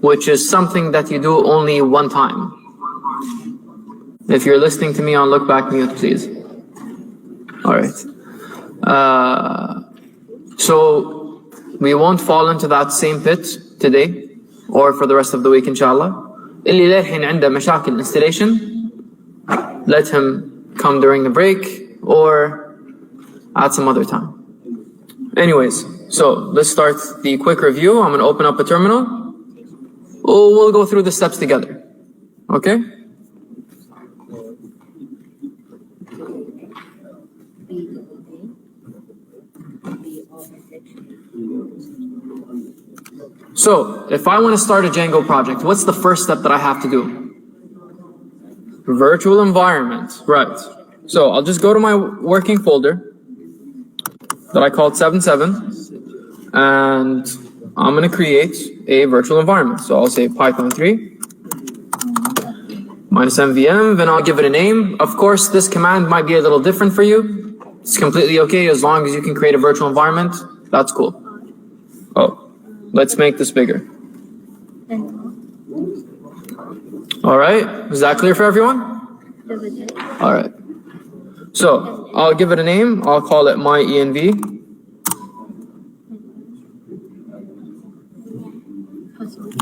which is something that you do only one time. If you're listening to me on Look Back Mute, please. All right. So we won't fall into that same pit today or for the rest of the week, inshallah. اللي للحين عنده مشاكل installation, let him come during the break or at some other time. Anyways, so let's start the quick review. I'm going to open up a terminal. We'll go through the steps together. Okay? So, if I want to start a Django project, what's the first step that I have to do? Virtual environment, right. So, I'll just go to my working folder that I called 77, and I'm going to create a virtual environment. So, I'll say Python 3 minus MVM, then I'll give it a name. Of course, this command might be a little different for you. It's completely okay as long as you can create a virtual environment. That's cool. Oh. Let's make this bigger. All right, is that clear for everyone? All right. So I'll give it a name. I'll call it my env.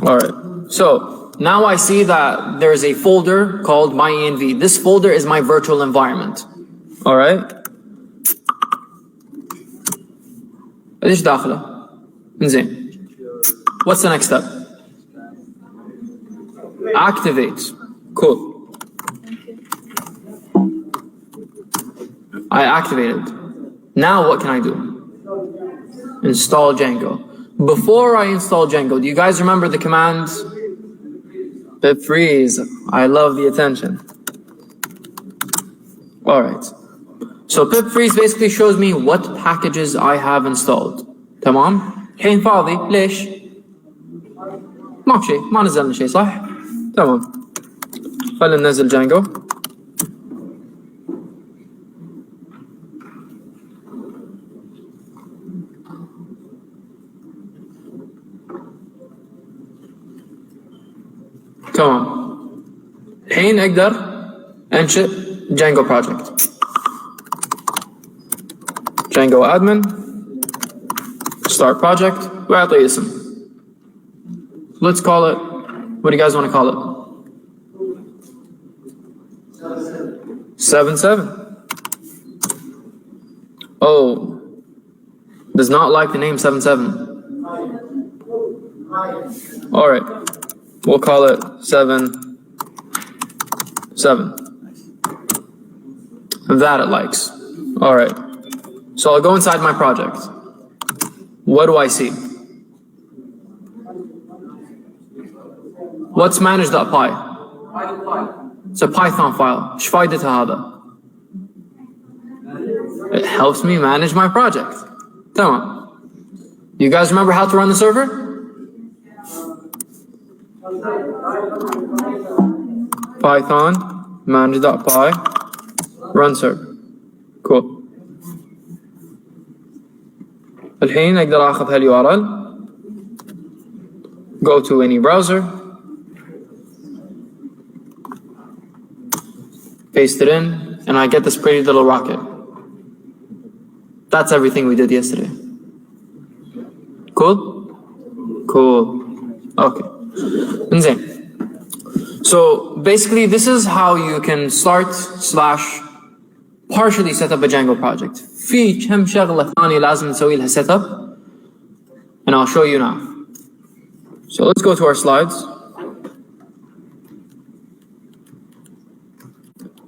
All right. So now I see that there's a folder called my env. This folder is my virtual environment. All right. ايش داخله؟ إنزين. What's the next step? Activate. Cool. I activated. Now what can I do? Install Django. Before I install Django, do you guys remember the command? Pip freeze. I love the attention. All right. So pip freeze basically shows me what packages I have installed. تمام؟ حين فاضي ليش؟ ما في شيء، ما نزلنا شيء صح؟ تمام. خلينا ننزل جانجو. تمام. الحين اقدر انشئ جانجو بروجكت. جانجو ادمن. Start project. واعطي اسم. Let's call it, what do you guys want to call it? 77. Oh, does not like the name 77. All right, we'll call it 7. That it likes. All right, so I'll go inside my project. What do I see? What's manage.py? It's a Python file. ايش فايدتها هذا? It helps me manage my project. تمام. You guys remember how to run the server? Python manage.py run server. Cool. الحين اقدر اخذ هالURL. Go to any browser. Paste it in, and I get this pretty little rocket. That's everything we did yesterday. Cool? Cool. Okay. Insane. So basically, this is how you can start / partially set up a Django project. في كم شغلة ثانية لازم نسوي لها set up, and I'll show you now. So let's go to our slides.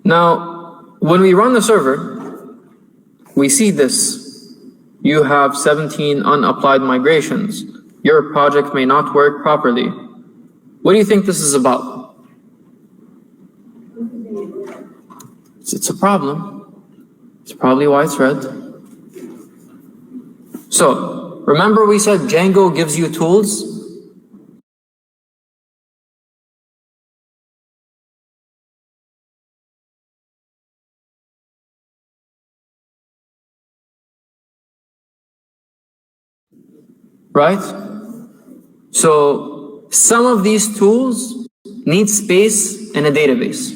Now, when we run the server, we see this. You have 17 unapplied migrations. Your project may not work properly. What do you think this is about? It's a problem. It's probably why it's red. So, remember we said Django gives you tools? Right? So some of these tools need space in a database.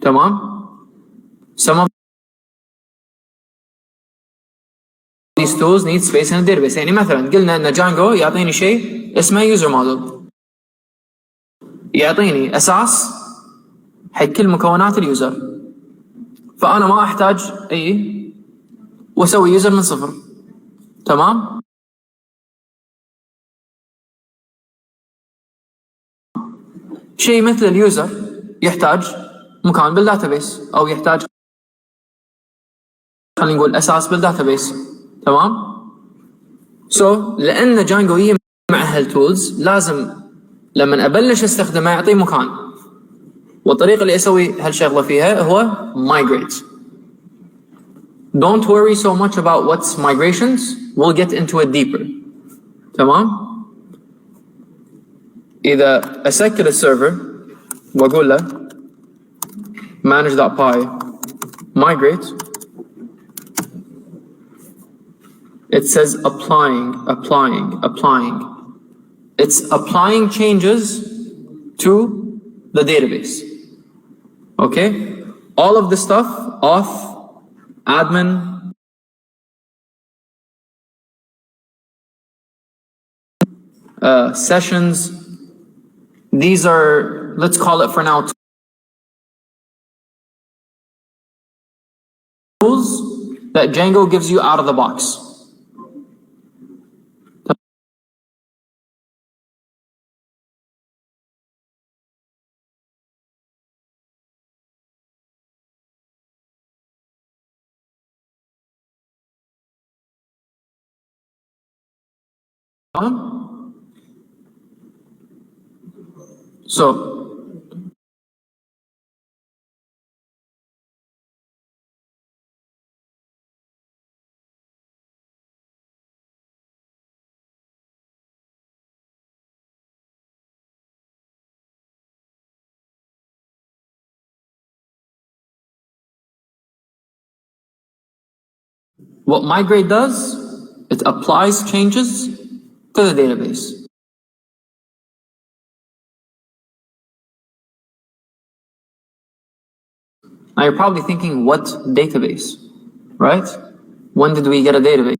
تمام؟ some of these tools need space in a database. يعني مثلا قلنا ان جانجو يعطيني شيء اسمه user model، يعطيني اساس حق كل مكونات اليوزر، فانا ما احتاج واسوي يوزر من صفر. تمام؟ شيء مثل اليوزر يحتاج مكان بالداتابيس، او يحتاج خلينا نقول اساس بالداتابيس. تمام؟ لان جانجو يجي مع هالتولز لازم لما ابلش استخدمه يعطي مكان، والطريقه اللي اسوي هالشغله فيها هو migrate. Don't worry so much about what's migrations, we'll get into it deeper. تمام؟ إذا أسكر السيرفر وأقول له manage.py migrate, it says applying. It's applying changes to the database. Okay? All of the stuff off admin, sessions, these are, let's call it for now, tools that Django gives you out of the box. So what migrate does, it applies changes to the database. Now you're probably thinking, what database, right? When did we get a database?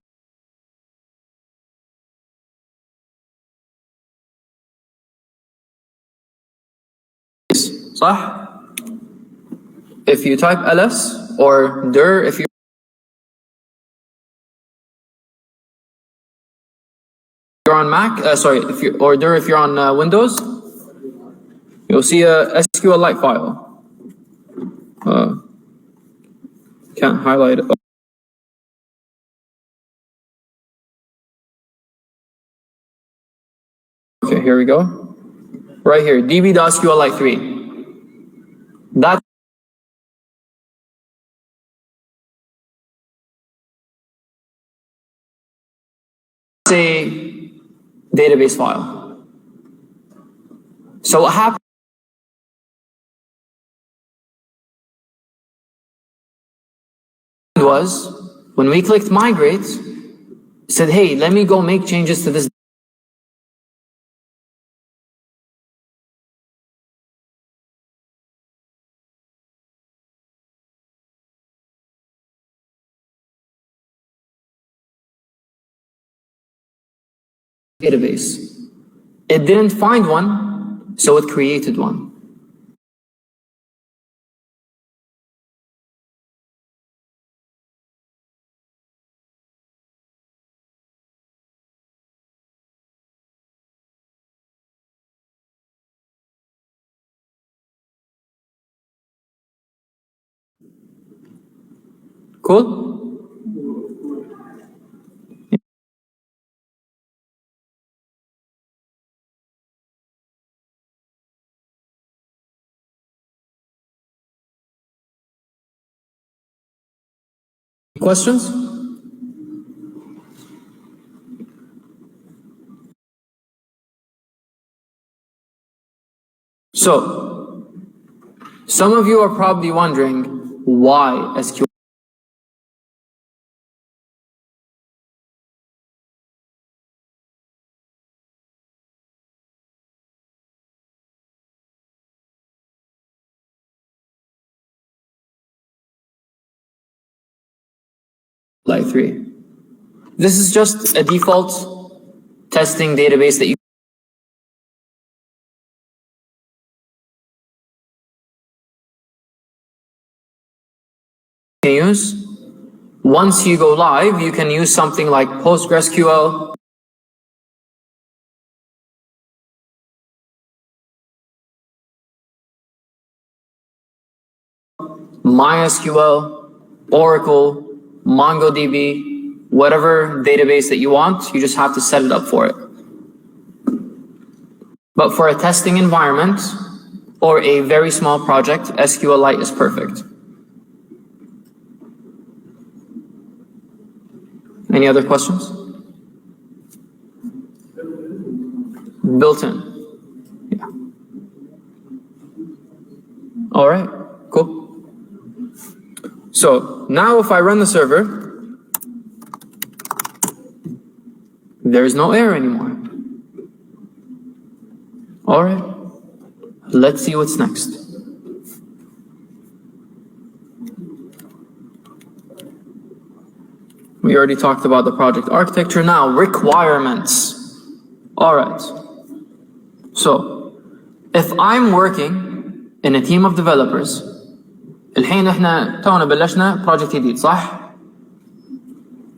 صح? If you type ls or dir, if you're on Mac, or dir if you're on Windows, you'll see a SQLite file. Can't highlight it. Okay, here we go. Right here, db.sqlite3. That's a database file. So what happened was, when we clicked migrate, it said, hey, let me go make changes to this database. It didn't find one, so it created one. Cool? Questions? So, some of you are probably wondering why SQL. SQLite 3. This is just a default testing database that you can use. Once you go live, you can use something like PostgreSQL, MySQL, Oracle, MongoDB, whatever database that you want, you just have to set it up for it. But for a testing environment or a very small project, SQLite is perfect. Any other questions? Built in. Yeah. All right, cool. So now if I run the server, there's no error anymore. All right, let's see what's next. We already talked about the project architecture. Now, requirements. All right. So, if I'm working in a team of developers, الحين احنا تونا بلشنا project جديد صح؟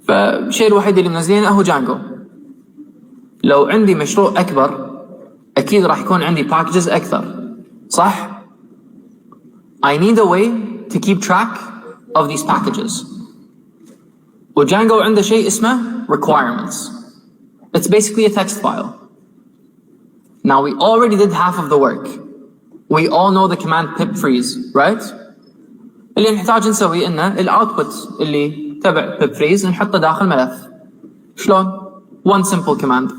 فالشيء الوحيد اللي منزلينه هو جانجو. لو عندي مشروع أكبر أكيد راح يكون عندي packages أكثر صح؟ I need a way to keep track of these packages. وجانجو عنده شيء اسمه requirements. It's basically a text file. Now we already did half of the work. We all know the command pip freeze, right? اللي نحتاج نسويه إنه الoutput اللي تبع pip freeze نحطه داخل ملف. شلون؟ One simple command.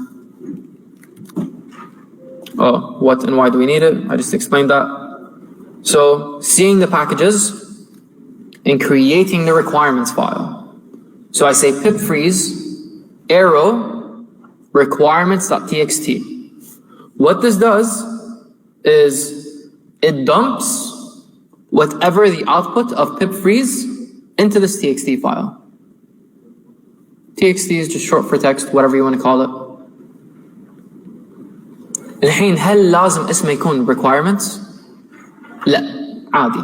Oh, what and why do we need it? I just explained that. So seeing the packages and creating the requirements file. So I say pip freeze arrow requirements.txt. What this does is it dumps whatever the output of pip freeze into this txt file. txt is just short for text, whatever you want to call it. الحين هل لازم اسمه يكون requirements؟ لا عادي.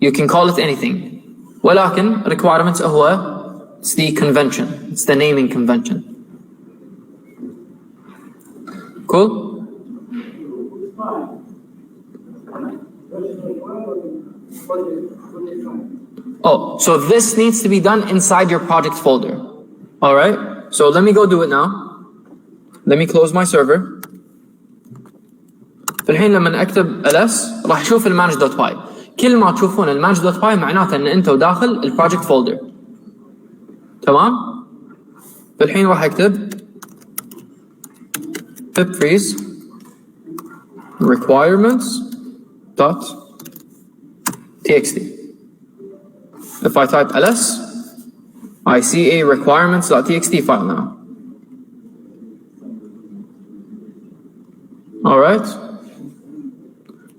You can call it anything. ولكن requirements هو it's the convention, it's the naming convention. Cool? Oh, so this needs to be done inside your project folder. All right, so let me go do it now. Let me close my server. الحين لما اكتب ls راح اشوف المانج.py. كل ما تشوفون المانج.py معناته ان انتوا داخل البروجكت فولدر. تمام؟ فالحين راح اكتب pip freeze requirements.txt. If I type ls, I see a requirements.txt file now. All right.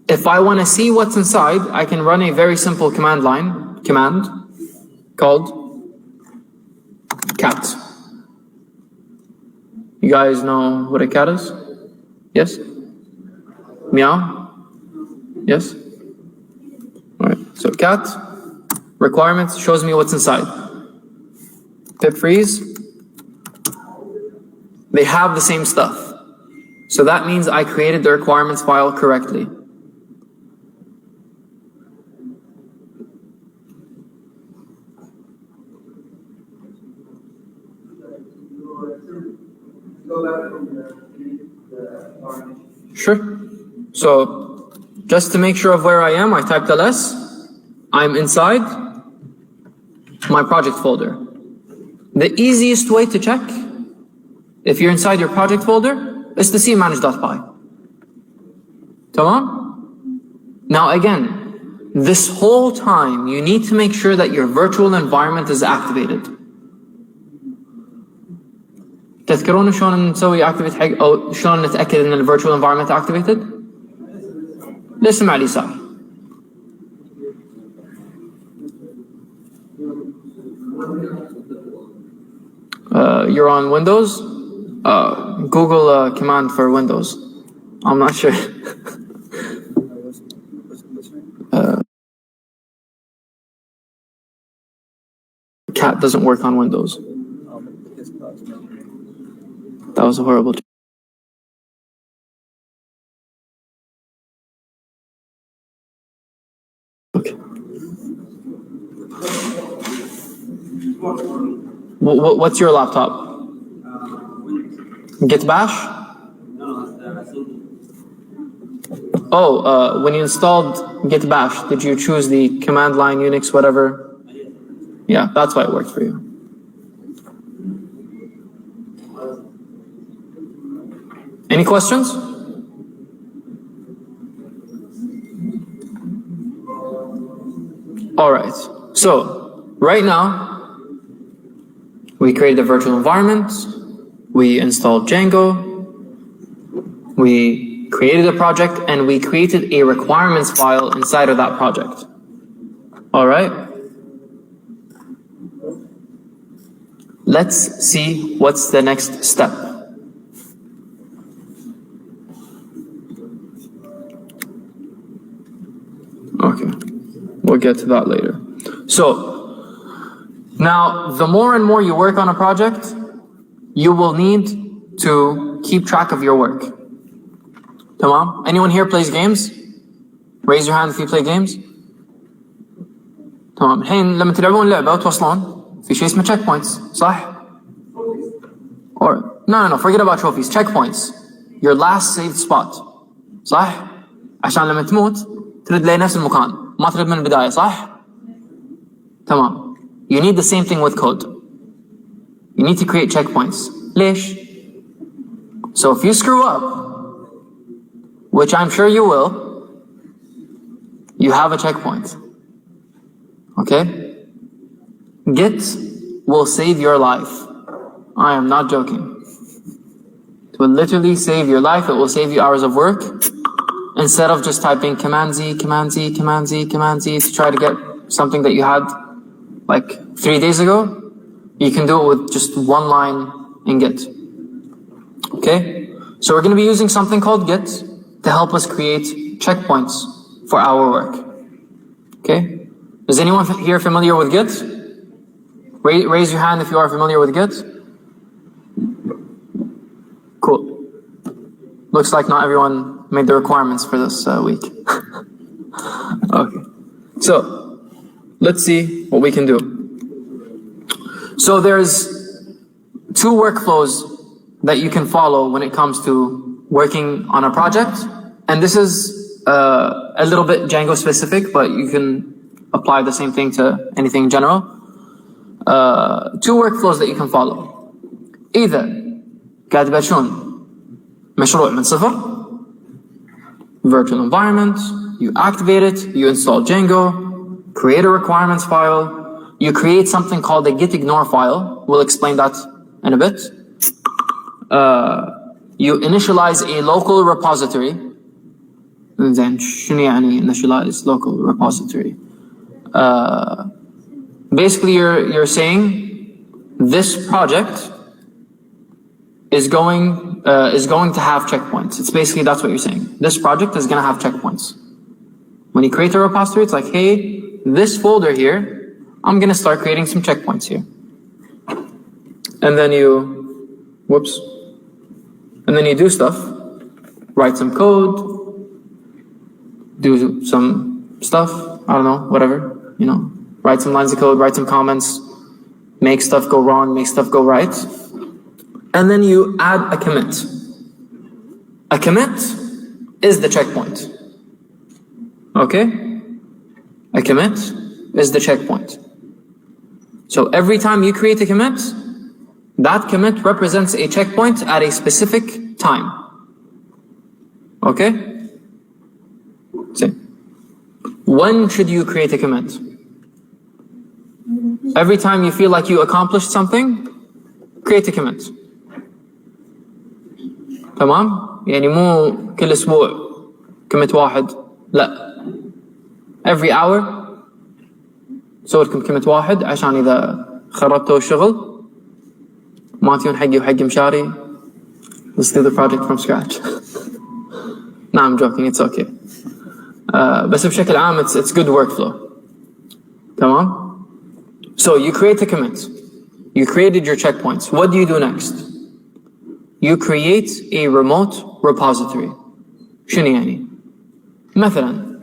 If I want to see what's inside, I can run a very simple command called cat. You guys know what a cat is? Yes? Meow? Yes? All right. So cat requirements shows me what's inside. Pip freeze. They have the same stuff. So that means I created the requirements file correctly. Sure. So just to make sure of where I am, I typed ls. I'm inside my project folder. The easiest way to check if you're inside your project folder is to see manage.py. Tamam? Now again, this whole time you need to make sure that your virtual environment is activated. تذكرون شلون نسوي activate حق او شلون نتاكد ان ال virtual environment activated؟ الاسم على اليسار. You're on Windows? Google command for Windows. I'm not sure. Cat doesn't work on Windows. That was a horrible. Okay. What's your laptop? Git bash? Oh, when you installed Git bash, did you choose the command line Unix, whatever? Yeah, that's why it worked for you. Any questions? All right, so right now, we created a virtual environment, we installed Django, we created a project, and we created a requirements file inside of that project. All right? Let's see what's the next step. Okay, we'll get to that later. So, now the more and more you work on a project, you will need to keep track of your work. Tamam? Anyone here plays games? Raise your hand if you play games. تمام. الحين لما تلعبون لعبة وتوصلون في شيء اسمه checkpoints، صح؟ Or no, forget about trophies. Checkpoints. Your last saved spot. صح؟ عشان لما تموت ترد لنفس المكان، ما ترد من البداية، صح؟ تمام. You need the same thing with code. You need to create checkpoints. ليش؟ So if you screw up, which I'm sure you will, you have a checkpoint. Okay? Git will save your life. I am not joking. It will literally save your life. It will save you hours of work. Instead of just typing command Z, command Z, command Z, command Z to try to get something that you had like 3 days ago, you can do it with just one line in Git. Okay? So we're going to be using something called Git to help us create checkpoints for our work. Okay? Is anyone here familiar with Git? Raise your hand if you are familiar with Git. Cool. Looks like not everyone made the requirements for this week. Okay. So, let's see what we can do. So there's 2 workflows that you can follow when it comes to working on a project. And this is a little bit Django specific, but you can apply the same thing to anything in general. 2 workflows that you can follow. Either قاعد تبلشون مشروع من صفر, virtual environment, you activate it, you install Django, create a requirements file, you create something called a git ignore file. We'll explain that in a bit. You initialize a local repository. Then شنو يعني initialize local repository? Basically you're saying this project is going to have checkpoints. It's basically, that's what you're saying. This project is going to have checkpoints. When you create a repository, it's like, hey, this folder here, I'm going to start creating some checkpoints here. And then you, whoops. And then you do stuff, write some code, do some stuff, I don't know, whatever, you know, write some lines of code, write some comments, make stuff go wrong, make stuff go right. And then you add a commit. A commit is the checkpoint. Okay? A commit is the checkpoint. So every time you create a commit, that commit represents a checkpoint at a specific time. Okay? See. When should you create a commit? Every time you feel like you accomplished something, create a commit. تمام؟ يعني مو كل أسبوع commit واحد، لا. Every hour, سوي لكم كلمة واحد عشان إذا خربتوا الشغل ما تيون حقي وحق مشاري. Let's do the project from scratch. No, I'm joking, it's okay. بس بشكل عام it's good workflow. تمام? So you create a commit. You created your checkpoints. What do you do next? You create a remote repository. شنو يعني؟ مثلا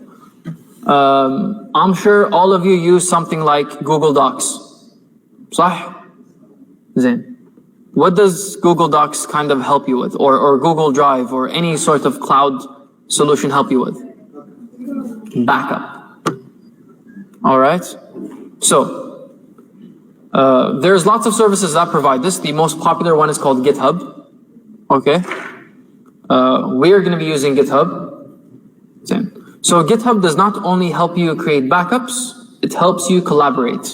I'm sure all of you use something like Google Docs. صح؟ زين. What does Google Docs kind of help you with, or Google Drive, or any sort of cloud solution help you with? Backup. All right. So there's lots of services that provide this. The most popular one is called GitHub. Okay. We're going to be using GitHub. So GitHub does not only help you create backups, it helps you collaborate.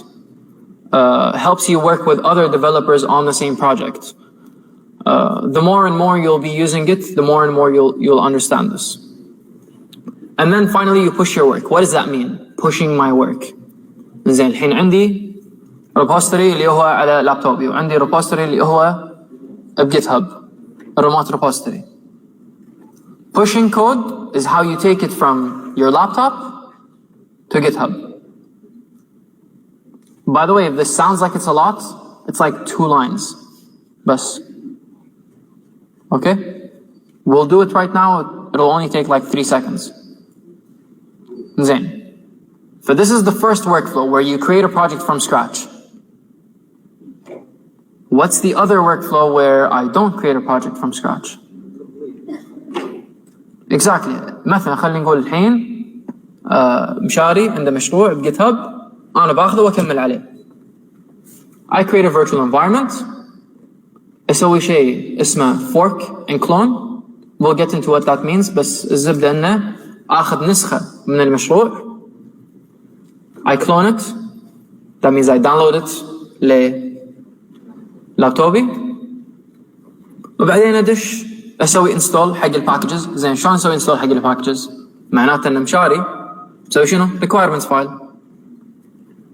Helps you work with other developers on the same project. The more and more you'll be using it, the more and more you'll understand this. And then finally you push your work. What does that mean? Pushing my work. زين الحين عندي repository اللي هو على لابتوبي وعندي repository اللي هو بGitHub, a remote repository. Pushing code is how you take it from your laptop to GitHub. By the way, if this sounds like it's a lot, it's like 2 lines. Bas. Okay? We'll do it right now. It'll only take like 3 seconds. Zain. So this is the first workflow where you create a project from scratch. What's the other workflow where I don't create a project from scratch? Exactly. مثلا خلينا نقول الحين مشاري عنده مشروع بGitHub أنا باخذه وأكمل عليه. I create a virtual environment. أسوي شيء اسمه fork and clone. We'll get into what that means. بس الزبدة إنه آخذ نسخة من المشروع. I clone it. That means I download it للابتوبي. وبعدين أدش أسوي install حق الباكجز. زين شلون أسوي install حق الباكجز؟ معناته إن مشاري أسوي شنو؟ requirements file.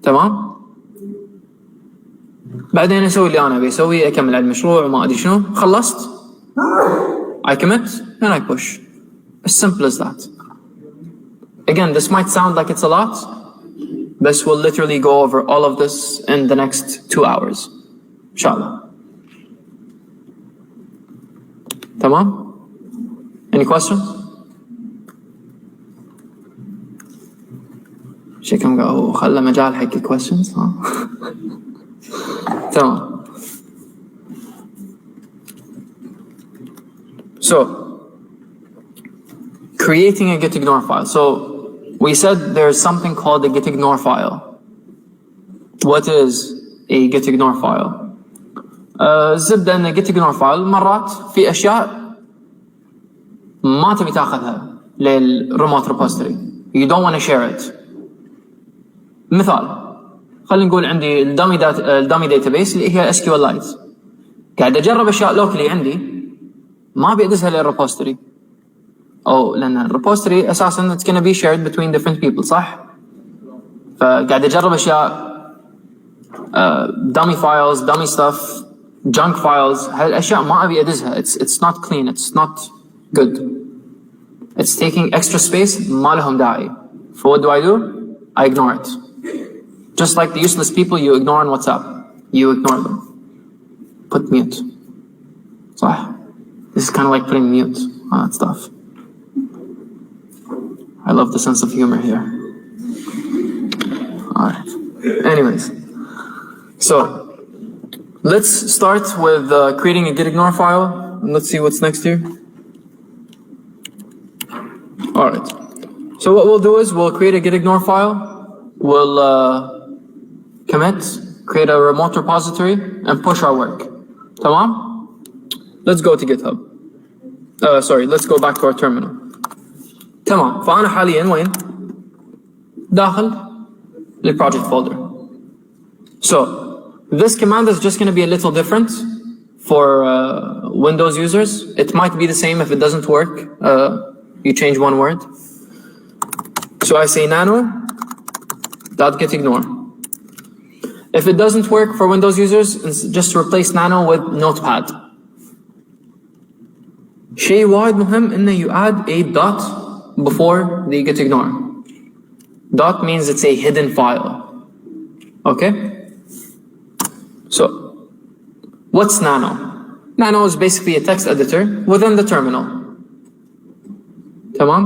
تمام؟ بعدين أسوي اللي أنا أبي أسويه أكمل على المشروع وما أدري شنو. خلصت. I commit and I push. As simple as that. Again, this might sound like it's a lot, but we'll literally go over all of this in the next 2 hours. Inshallah. تمام؟ Any questions? شكلهم قالوا خلى مجال حق questions ها؟ تمام. So, creating a gitignore file. So, we said there's something called a gitignore file. What is a gitignore file? الزبدة ان gitignore file مرات في اشياء ما تبي تاخذها للريموت repository. You don't want to share it. مثال خلينا نقول عندي الدامي داتابيس اللي هي SQLite. قاعد اجرب اشياء لوكلي عندي ما ابي ادزها للريبوستري او لان الريبوستري اساسا it's gonna be shared between different people صح؟ فقاعد اجرب اشياء dummy files, dummy stuff, junk files. هالاشياء ما ابي ادزها. It's not clean, it's not good. It's taking extra space ما لهم داعي. So what do? I ignore it. Just like the useless people you ignore on WhatsApp. You ignore them. Put mute. صح? This is kind of like putting mute on that stuff. I love the sense of humor here. Alright. Anyways. So, let's start with creating a gitignore file. And let's see what's next here. Alright. So what we'll do is we'll create a gitignore file. We'll commit, create a remote repository, and push our work. Tamam? Let's go to GitHub. Let's go back to our terminal. تمام. فأنا حاليا وين؟ داخل للproject folder. So this command is just going to be a little different for Windows users. It might be the same if it doesn't work. You change one word. So I say nano.gitignore. If it doesn't work for Windows users, just replace Nano with Notepad. شيء وايد مهم إنه you add a dot before the git ignore. Dot means it's a hidden file. Okay? So, what's Nano? Nano is basically a text editor within the terminal. Tamam?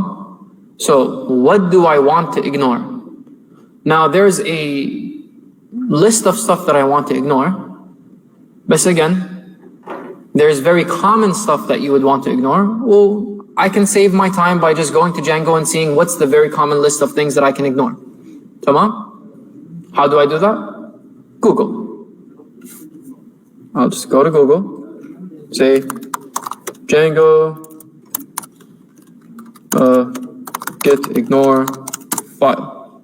So, what do I want to ignore? Now, there's a list of stuff that I want to ignore. But again, there's very common stuff that you would want to ignore. Well, I can save my time by just going to Django and seeing what's the very common list of things that I can ignore. Tamam? How do I do that? Google. I'll just go to Google, say Django git ignore file.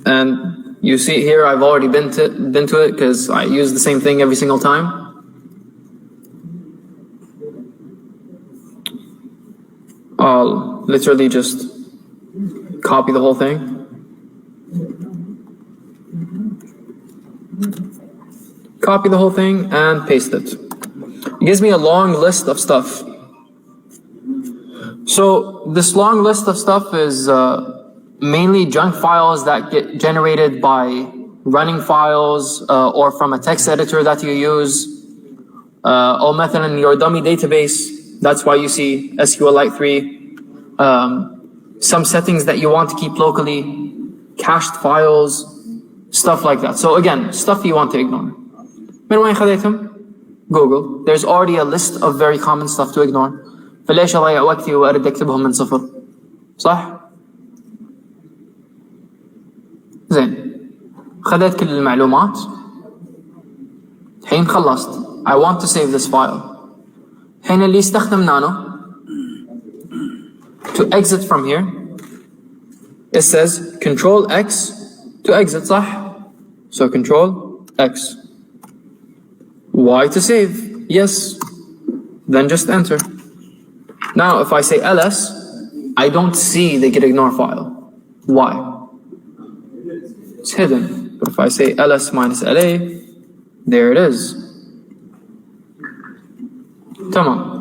And you see here, I've already been to it because I use the same thing every single time. I'll literally just copy the whole thing. Copy the whole thing and paste it. It gives me a long list of stuff. So this long list of stuff is mainly junk files that get generated by running files or from a text editor that you use. Or مثلا your dummy database, that's why you see SQLite 3. Some settings that you want to keep locally, cached files, stuff like that. So again, stuff you want to ignore. من وين خذيتهم؟ Google. There's already a list of very common stuff to ignore. فليش أضيع وقتي وأرد أكتبهم من صفر؟ صح؟ زين. خذيت كل المعلومات. الحين خلصت. I want to save this file. الحين اللي يستخدم نانو to exit from here, it says Control X to exit, صح? So Control X. Y to save, yes. Then just enter. Now if I say ls, I don't see the git ignore file. Why? It's hidden. But if I say ls minus la, there it is. تمام.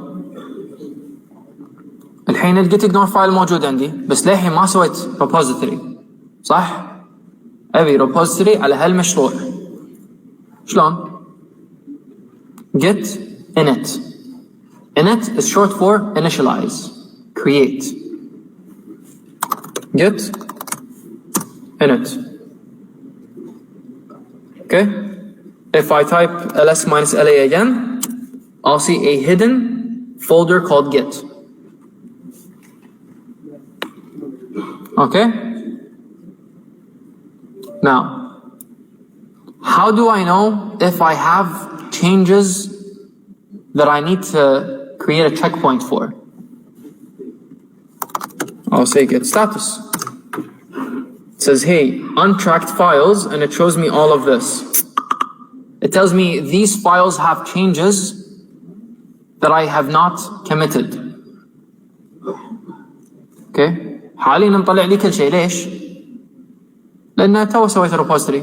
الحين الجيت ignore file موجود عندي بس للحين ما سويت repository. صح؟ أبي repository على هالمشروع. شلون؟ Git init. Init is short for initialize, create. Git init. Okay. If I type ls minus la again, I'll see a hidden folder called git. Okay. Now, how do I know if I have changes that I need to create a checkpoint for? I'll say git status. It says, hey, untracked files, and it shows me all of this. It tells me these files have changes that I have not committed. Okay. حاليا نطلع لي كل شيء. ليش؟ لأن تو سويت repository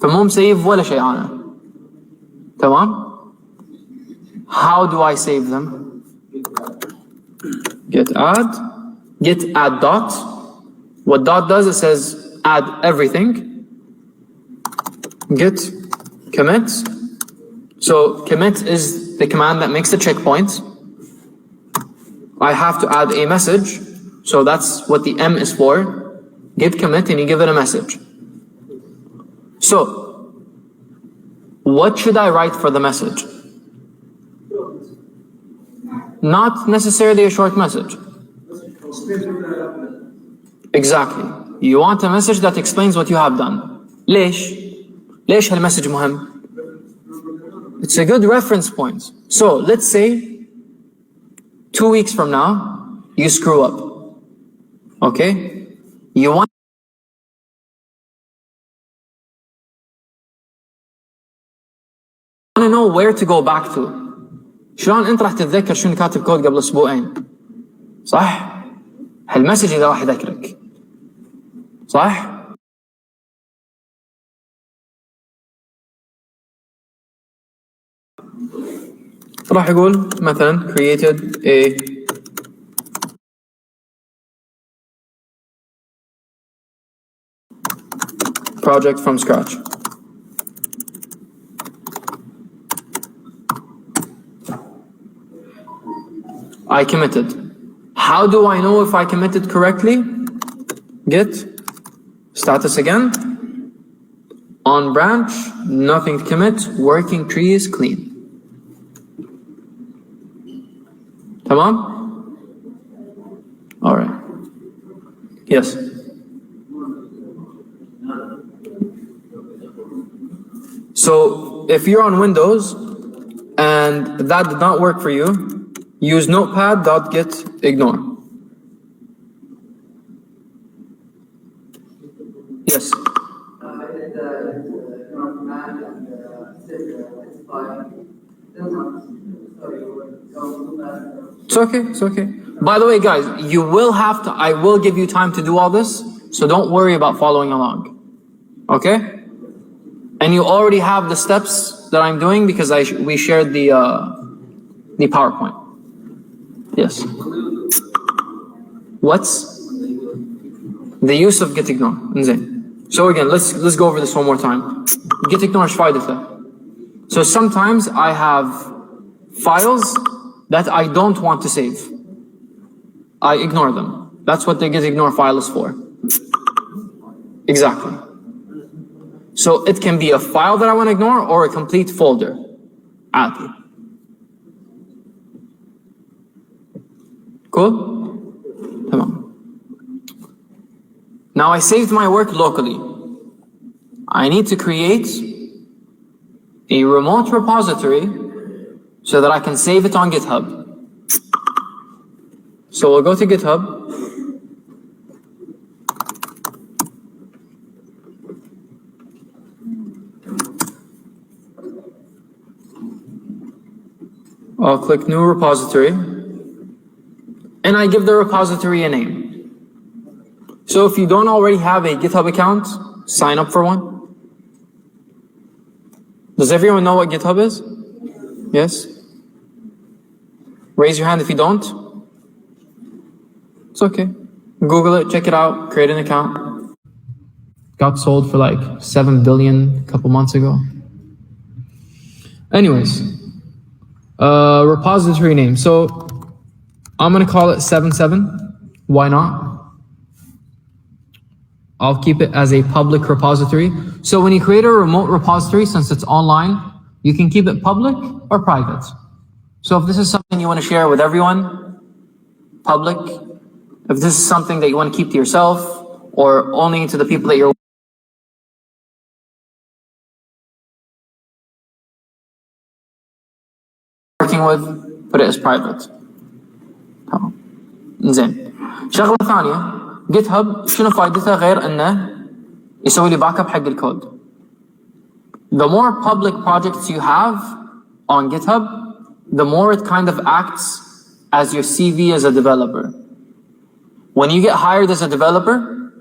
فمو مسيف ولا شيء أنا. تمام؟ How do I save them? Git add dot. What dot does, it says add everything. Git commit. So commit is the command that makes the checkpoint. I have to add a message. So that's what the M is for. Git commit and you give it a message. So what should I write for the message? Not necessarily a short message. Exactly. You want a message that explains what you have done. ليش؟ ليش هالمسج مهم؟ It's a good reference point. So let's say 2 weeks from now, you screw up. Okay? You want to know where to go back to. شلون انت راح تتذكر شنو كاتب كود قبل اسبوعين؟ صح؟ هالمسج اللي راح يذكرك. صح؟ راح يقول مثلا created a project from scratch. I committed. How do I know if I committed correctly? Git status again. On branch, nothing to commit. Working tree is clean. Tamam? All right. Yes. So if you're on Windows and that did not work for you, use notepad.gitignore. Yes. It's okay, it's okay. By the way, guys, you will have to, I will give you time to do all this, so don't worry about following along. Okay? And you already have the steps that I'm doing because we shared the PowerPoint. Yes. What's the use of gitignore? So again, let's go over this one more time. Gitignore ايش فايدته? So sometimes I have files that I don't want to save. I ignore them. That's what the gitignore file is for. Exactly. So it can be a file that I want to ignore or a complete folder. عادي. Cool? Tamam. Now I saved my work locally. I need to create a remote repository so that I can save it on GitHub. So we'll go to GitHub. I'll click new repository and I give the repository a name. So if you don't already have a GitHub account, sign up for one. Does everyone know what GitHub is? Yes? Raise your hand if you don't. It's okay. Google it, check it out, create an account. Got sold for like 7 billion a couple months ago. Anyways, repository name. So I'm gonna call it 77. Why not? I'll keep it as a public repository. So when you create a remote repository, since it's online, you can keep it public or private. So if this is something you want to share with everyone, public. If this is something that you want to keep to yourself or only to the people that you're working with, put it as private. زين. شغلة ثانية. GitHub شنو فائدتها غير انه يسوي لي باك اب حق الكود. The more public projects you have on GitHub, the more it kind of acts as your CV as a developer. When you get hired as a developer,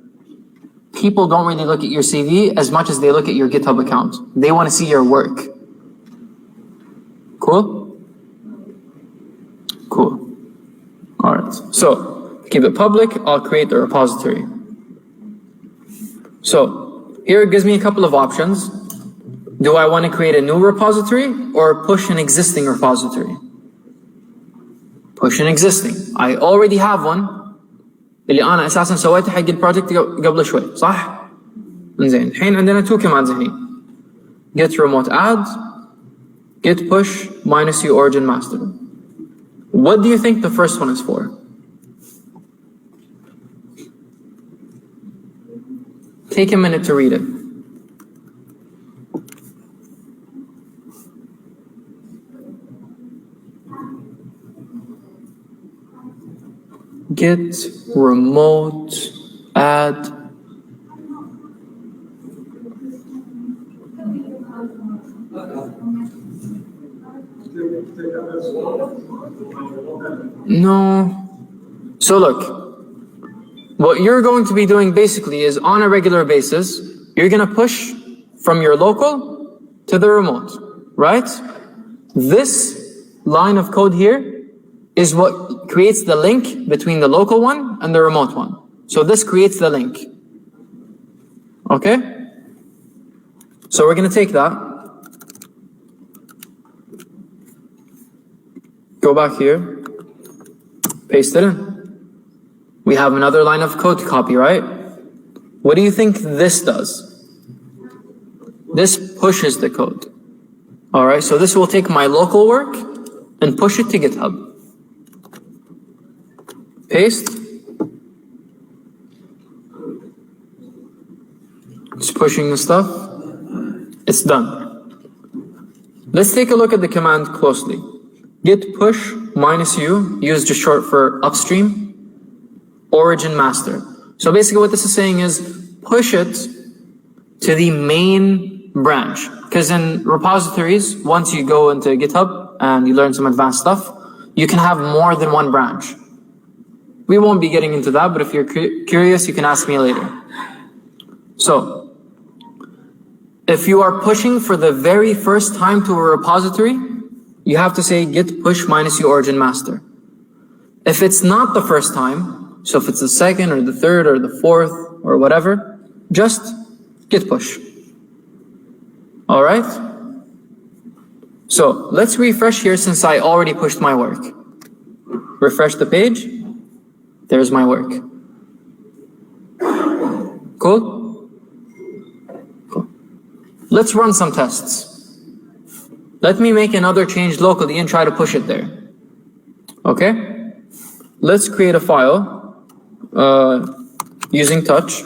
people don't really look at your CV as much as they look at your GitHub account. They want to see your work. Cool? Cool. All right. So keep it public. I'll create the repository. So here it gives me a couple of options. Do I want to create a new repository or push an existing repository? Push an existing. I already have one. اللي أنا أساساً سويته حق البروجكت قبل شوي، صح؟ إنزين، الحين عندنا two commands هني. Git remote add, git push -u origin master. What do you think the first one is for? Take a minute to read it. Git remote add no. So look, what you're going to be doing basically is on a regular basis, you're going to push from your local to the remote, right? This line of code here is what creates the link between the local one and the remote one. So this creates the link. Okay? So we're going to take that. Go back here. Paste it in. We have another line of code to copy, right? What do you think this does? This pushes the code. All right, so this will take my local work and push it to GitHub. Paste. It's pushing the stuff. It's done. Let's take a look at the command closely. Git push -u, used just short for upstream, origin master. So basically what this is saying is push it to the main branch. Because in repositories, once you go into GitHub and you learn some advanced stuff, you can have more than one branch. We won't be getting into that, but if you're curious, you can ask me later. So, if you are pushing for the very first time to a repository, you have to say git push -u origin master. If it's not the first time, so if it's the second or the third or the fourth or whatever, just git push. All right? So let's refresh here since I already pushed my work. Refresh the page. There's my work. Cool? Cool. Let's run some tests. Let me make another change locally and try to push it there. Okay? Let's create a file using touch.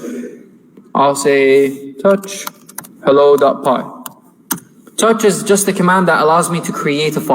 I'll say touch hello.py. Touch is just a command that allows me to create a file.